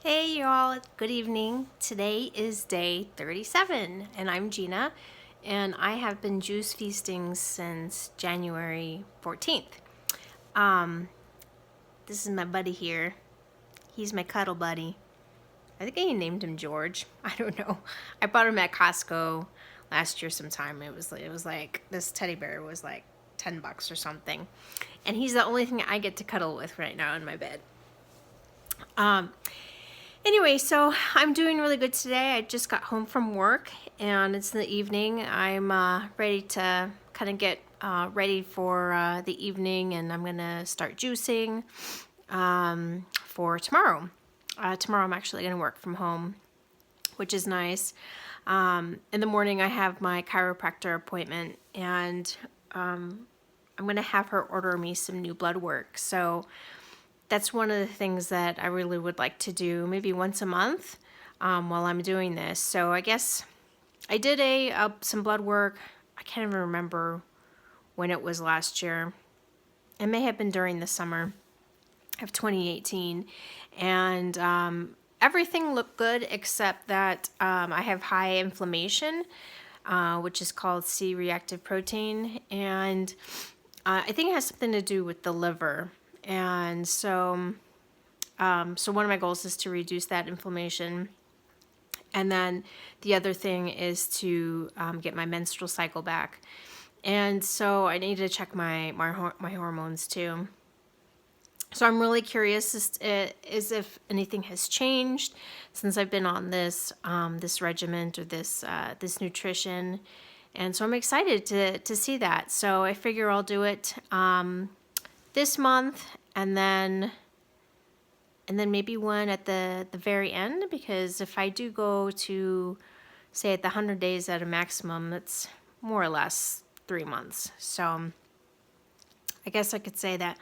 Hey y'all, good evening. Today is day 37 and I'm Gina and I have been juice feasting since January 14th. Um, this is my buddy here. He's my cuddle buddy. I think I named him George. I don't know. I bought him at Costco last year sometime. It was like this teddy bear was like $10 or something. And he's the only thing I get to cuddle with right now in my bed. Um, Anyway, so I'm doing really good today. I just got home from work and it's in the evening. I'm ready to kind of get ready for the evening, and I'm going to start juicing for tomorrow. Tomorrow I'm actually going to work from home, which is nice. In the morning I have my chiropractor appointment, and I'm going to have her order me some new blood work. So that's one of the things that I really would like to do maybe once a month while I'm doing this. So I guess I did some blood work. I can't even remember when it was last year. It may have been during the summer of 2018. And everything looked good except that I have high inflammation, which is called C-reactive protein. And I think it has something to do with the liver. And so one of my goals is to reduce that inflammation. And then the other thing is to get my menstrual cycle back. And so I need to check my hormones too. So I'm really curious as if anything has changed since I've been on this this regimen or this nutrition. And so I'm excited to see that. So I figure I'll do it this month, and then maybe one at the very end, because if I do go to, say, at the 100 days at a maximum, it's more or less 3 months. So I guess I could say that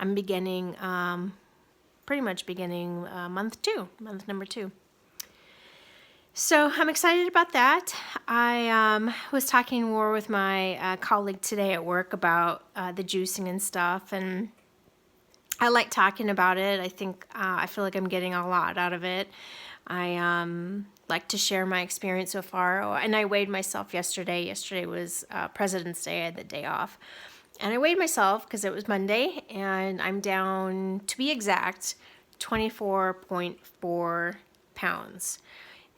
I'm beginning, pretty much beginning month number 2. So I'm excited about that. I was talking more with my colleague today at work about the juicing and stuff, and I like talking about it. I feel like I'm getting a lot out of it. I like to share my experience so far. Oh, and I weighed myself yesterday. Yesterday was President's Day. I had the day off. And I weighed myself because it was Monday, and I'm down, to be exact, 24.4 pounds.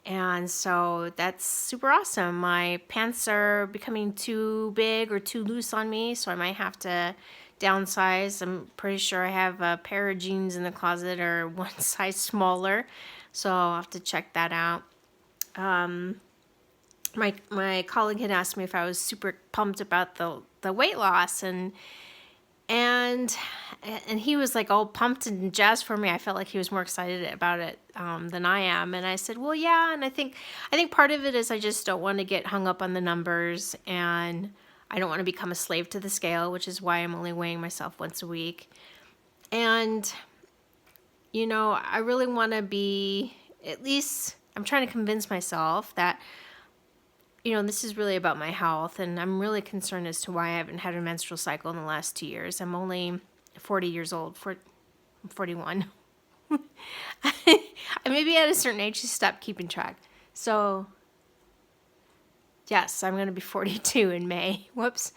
And so that's super awesome. My pants are becoming too big or too loose on me, so I might have to downsize. I'm pretty sure I have a pair of jeans in the closet or one size smaller, so I'll have to check that out. My colleague had asked me if I was super pumped about the weight loss, and he was like all pumped and jazzed for me. I felt like he was more excited about it than I am. And I said, well, yeah. And I think part of it is I just don't want to get hung up on the numbers, and I don't want to become a slave to the scale, which is why I'm only weighing myself once a week. And, I really want to be, at least I'm trying to convince myself that, this is really about my health, and I'm really concerned as to why I haven't had a menstrual cycle in the last 2 years. I'm only 40 years old. I'm 41. Maybe at a certain age you stop keeping track. So, yes, I'm going to be 42 in May. Whoops.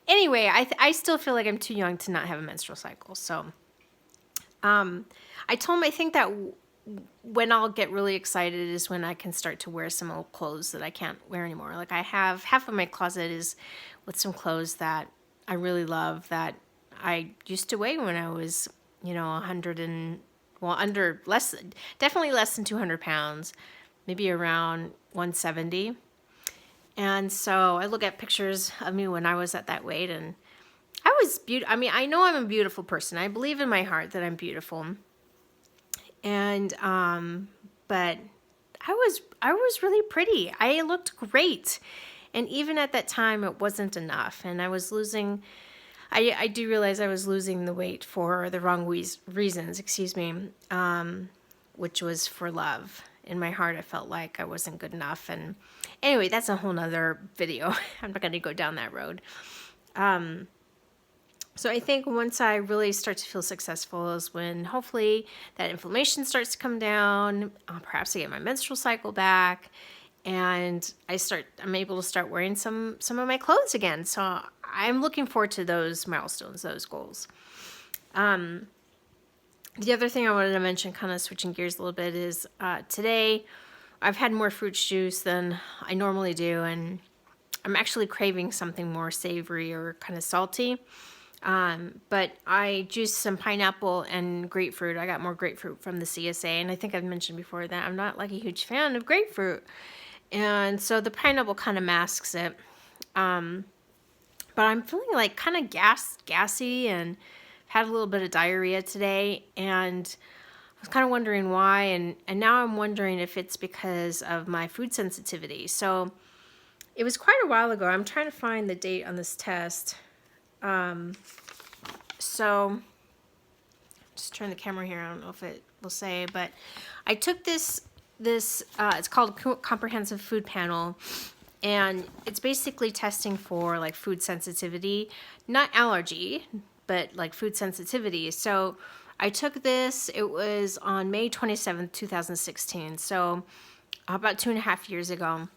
Anyway, I still feel like I'm too young to not have a menstrual cycle. So, I told him I think that when I'll get really excited is when I can start to wear some old clothes that I can't wear anymore. Like, I have half of my closet is with some clothes that I really love that I used to weigh when I was, 100 and, well, definitely less than 200 pounds, maybe around 170. And so I look at pictures of me when I was at that weight, and I was beautiful. I mean, I know I'm a beautiful person. I believe in my heart that I'm beautiful. And, but I was really pretty. I looked great. And even at that time, it wasn't enough. And I was losing, I do realize I was losing the weight for the wrong reasons, which was for love. In my heart, I felt like I wasn't good enough. And anyway, that's a whole nother video. I'm not going to go down that road. So I think once I really start to feel successful is when hopefully that inflammation starts to come down. Perhaps I get my menstrual cycle back, and I'm able to start wearing some of my clothes again. So I'm looking forward to those milestones, those goals. The other thing I wanted to mention, kind of switching gears a little bit, is today I've had more fruit juice than I normally do, and I'm actually craving something more savory or kind of salty. But I juiced some pineapple and grapefruit. I got more grapefruit from the CSA, and I think I've mentioned before that I'm not like a huge fan of grapefruit. And so the pineapple kind of masks it. But I'm feeling like kind of gassy, and had a little bit of diarrhea today, and I was kind of wondering why, and now I'm wondering if it's because of my food sensitivity. So it was quite a while ago. I'm trying to find the date on this test. So just turn the camera here. I don't know if it will say, but I took this it's called Comprehensive Food Panel, and it's basically testing for like food sensitivity, not allergy, but like food sensitivity. So I took this, it was on May 27th, 2016. So about 2.5 years ago.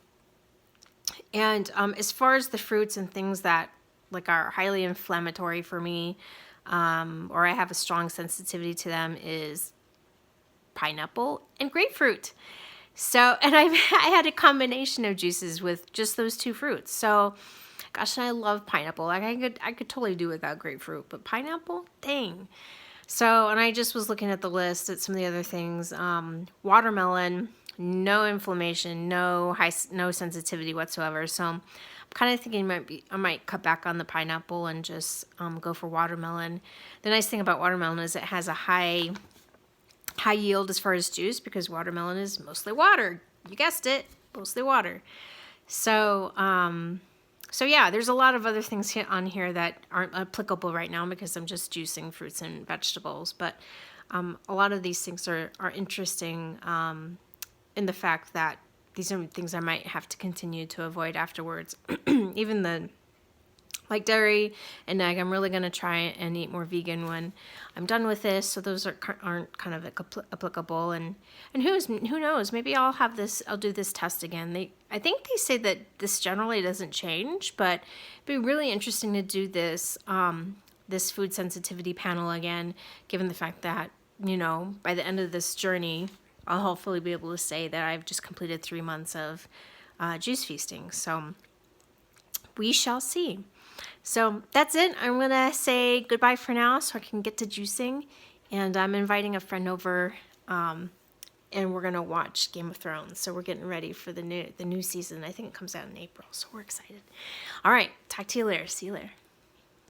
And as far as the fruits and things that like are highly inflammatory for me, or I have a strong sensitivity to them, is pineapple and grapefruit. So, and I had a combination of juices with just those two fruits. So, gosh, and I love pineapple. Like I could totally do without grapefruit, but pineapple, dang. So, and I just was looking at the list at some of the other things. Watermelon, no inflammation, no sensitivity whatsoever. So, I'm kind of thinking I might cut back on the pineapple and just go for watermelon. The nice thing about watermelon is it has a high yield as far as juice, because watermelon is mostly water. You guessed it, mostly water. So, so yeah, there's a lot of other things on here that aren't applicable right now because I'm just juicing fruits and vegetables. But a lot of these things are interesting in the fact that these are things I might have to continue to avoid afterwards. Even like dairy and egg, I'm really going to try and eat more vegan when I'm done with this. So those aren't kind of applicable. And who knows? Maybe I'll do this test again. I think they say that this generally doesn't change, but it'd be really interesting to do this this food sensitivity panel again, given the fact that, by the end of this journey, I'll hopefully be able to say that I've just completed 3 months of juice feasting. So we shall see. So that's it. I'm going to say goodbye for now so I can get to juicing. And I'm inviting a friend over, and we're going to watch Game of Thrones. So we're getting ready for the new season. I think it comes out in April, so we're excited. All right. Talk to you later. See you later.